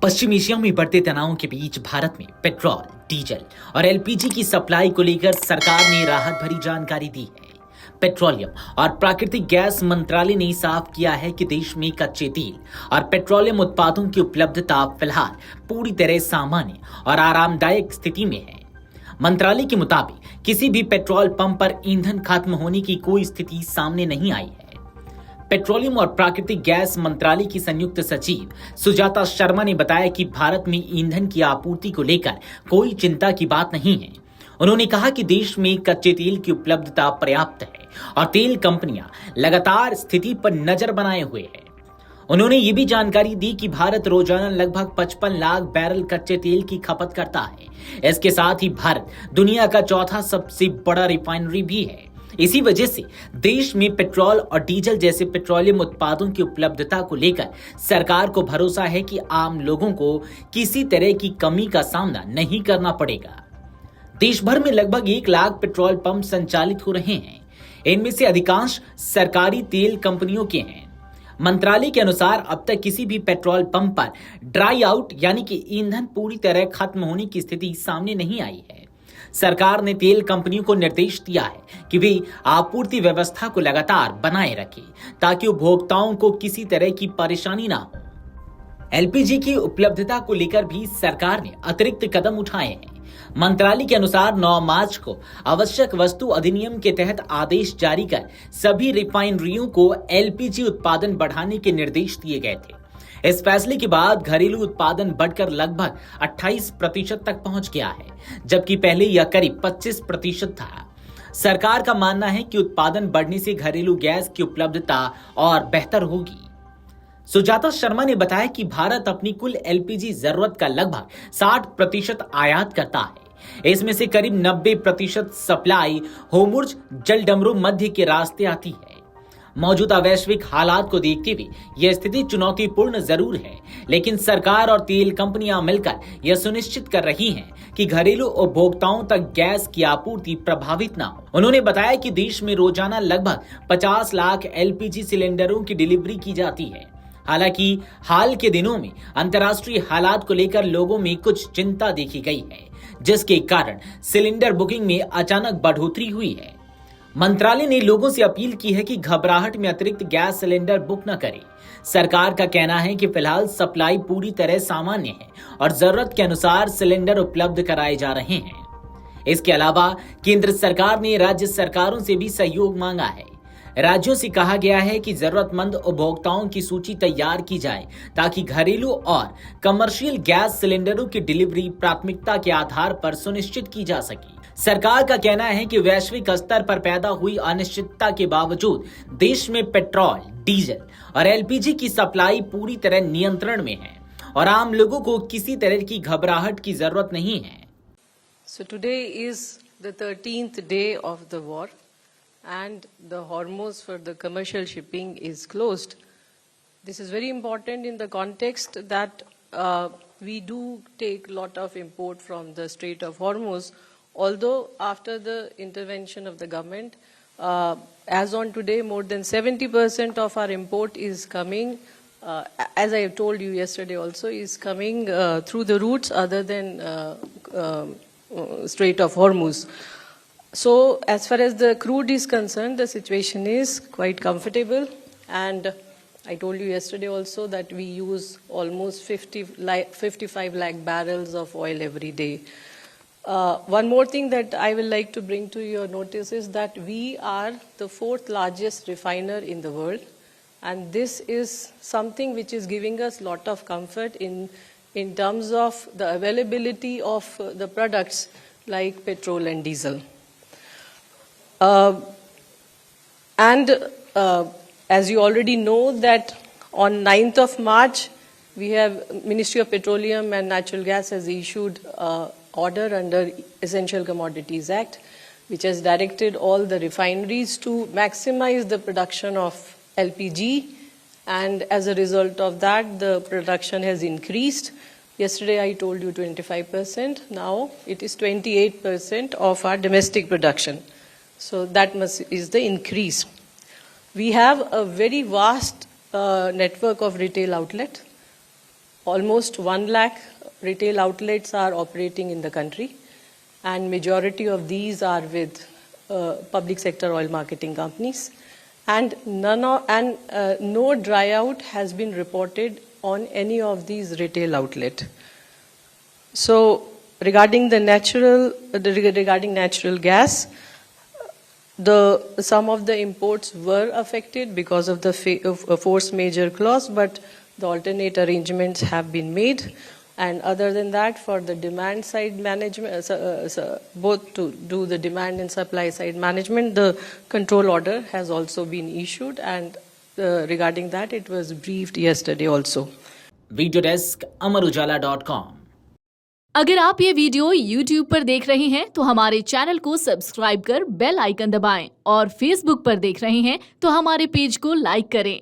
पश्चिम Asia में बढ़ते तनावों के बीच भारत में पेट्रोल, डीजल और एलपीजी की सप्लाई को लेकर सरकार ने राहत भरी जानकारी दी है। पेट्रोलियम और प्राकृतिक गैस मंत्रालय ने साफ किया है कि देश में कच्चे तेल और पेट्रोलियम उत्पादों की उपलब्धता फिलहाल पूरी तरह सामान्य और आरामदायक स्थिति में है। मंत्रालय के मुताबिक किसी भी पेट्रोल पंप पर ईंधन खत्म होने की कोई स्थिति सामने नहीं आई है। पेट्रोलियम और प्राकृतिक गैस मंत्रालय की संयुक्त सचिव सुजाता शर्मा ने बताया कि भारत में ईंधन की आपूर्ति को लेकर कोई चिंता की बात नहीं है। उन्होंने कहा कि देश में कच्चे तेल की उपलब्धता पर्याप्त है और तेल कंपनियां लगातार स्थिति पर नजर बनाए हुए हैं। उन्होंने ये भी जानकारी दी कि भारत रोजाना लगभग 55 लाख बैरल कच्चे तेल की खपत करता है। इसके साथ ही भारत दुनिया का चौथा सबसे बड़ा रिफाइनरी भी है। इसी वजह से देश में पेट्रोल और डीजल जैसे पेट्रोलियम उत्पादों की उपलब्धता को लेकर सरकार को भरोसा है कि आम लोगों को किसी तरह की कमी का सामना नहीं करना पड़ेगा। देश भर में लगभग 1 लाख पेट्रोल पंप संचालित हो रहे हैं। इनमें से अधिकांश सरकारी तेल कंपनियों के हैं। मंत्रालय के अनुसार अब तक किसी भी पेट्रोल पंप पर ड्राई आउट यानी कि ईंधन पूरी तरह खत्म होने की स्थिति सामने नहीं आई है। सरकार ने तेल कंपनियों को निर्देश दिया है कि वे आपूर्ति व्यवस्था को लगातार बनाए रखें ताकि उपभोक्ताओं को किसी तरह की परेशानी ना हो। एलपीजी की उपलब्धता को लेकर भी सरकार ने अतिरिक्त कदम उठाए हैं। मंत्रालय के अनुसार 9 मार्च को आवश्यक वस्तु अधिनियम के तहत आदेश जारी कर सभी रिफाइनरियों को एलपीजी उत्पादन बढ़ाने के निर्देश दिए गए थे। इस फैसले के बाद घरेलू उत्पादन बढ़कर लगभग 28% तक पहुंच गया है, जबकि पहले यह करीब 25% था। सरकार का मानना है कि उत्पादन बढ़ने से घरेलू गैस की उपलब्धता और बेहतर होगी। सुजाता शर्मा ने बताया कि भारत अपनी कुल एलपीजी जरूरत का लगभग 60% आयात करता है। इसमें से करीब 90% सप्लाई होर्मुज जलडमरू मध्य के रास्ते आती है। मौजूदा वैश्विक हालात को देखते हुए यह स्थिति चुनौतीपूर्ण जरूर है, लेकिन सरकार और तेल कंपनियां मिलकर यह सुनिश्चित कर रही हैं कि घरेलू उपभोक्ताओं तक गैस की आपूर्ति प्रभावित न हो। उन्होंने बताया कि देश में रोजाना लगभग 50 लाख एलपीजी सिलेंडरों की डिलीवरी की जाती है। हालांकि हाल के दिनों में अंतर्राष्ट्रीय हालात को लेकर लोगों में कुछ चिंता देखी गई है, जिसके कारण सिलेंडर बुकिंग में अचानक बढ़ोतरी हुई है। मंत्रालय ने लोगों से अपील की है कि घबराहट में अतिरिक्त गैस सिलेंडर बुक न करें। सरकार का कहना है कि फिलहाल सप्लाई पूरी तरह सामान्य है और जरूरत के अनुसार सिलेंडर उपलब्ध कराए जा रहे हैं। इसके अलावा केंद्र सरकार ने राज्य सरकारों से भी सहयोग मांगा है। राज्यों से कहा गया है कि जरूरतमंद उपभोक्ताओं की सूची तैयार की जाए ताकि घरेलू और कमर्शियल गैस सिलेंडरों की डिलीवरी प्राथमिकता के आधार पर सुनिश्चित की जा सके। सरकार का कहना है कि वैश्विक स्तर पर पैदा हुई अनिश्चितता के बावजूद देश में पेट्रोल, डीजल और एलपीजी की सप्लाई पूरी तरह नियंत्रण में है और आम लोगों को किसी तरह की घबराहट की जरूरत नहीं है। So today is the 13th day of the war and the Hormuz for the commercial shipping is closed. This is very important in the context that we do take a lot of import from the Strait of Hormuz. Although after the intervention of the government, as on today, more than 70% of our import is coming, as I have told you yesterday also, is coming through the routes other than Strait of Hormuz. So as far as the crude is concerned, the situation is quite comfortable, and I told you yesterday also that we use almost 55 lakh barrels of oil every day. One more thing that I will like to bring to your notice is that we are the 4th largest refiner in the world, and this is something which is giving us a lot of comfort in terms of the availability of the products like petrol and diesel. As you already know that on 9th of March, we have Ministry of Petroleum and Natural Gas has issued order under Essential Commodities Act, which has directed all the refineries to maximize the production of LPG, and as a result of that, the production has increased. Yesterday I told you 25%, now it is 28% of our domestic production. So that is the increase. We have a very vast network of retail outlet. almost 1 lakh retail outlets are operating in the country, and majority of these are with public sector oil marketing companies. And no dry out has been reported on any of these retail outlet. So regarding natural gas, some of the imports were affected because of the force majeure clause, but the alternate arrangements have been made. And other than that, for the demand side management, both to do the demand and supply side management, the control order has also been issued, and regarding that, it was briefed yesterday also. Video desk amarujala.com। अगर आप ये video YouTube पर देख रहे हैं तो हमारे channel को सब्सक्राइब कर बेल आइकन दबाएं, और Facebook पर देख रहे हैं तो हमारे पेज को लाइक करें।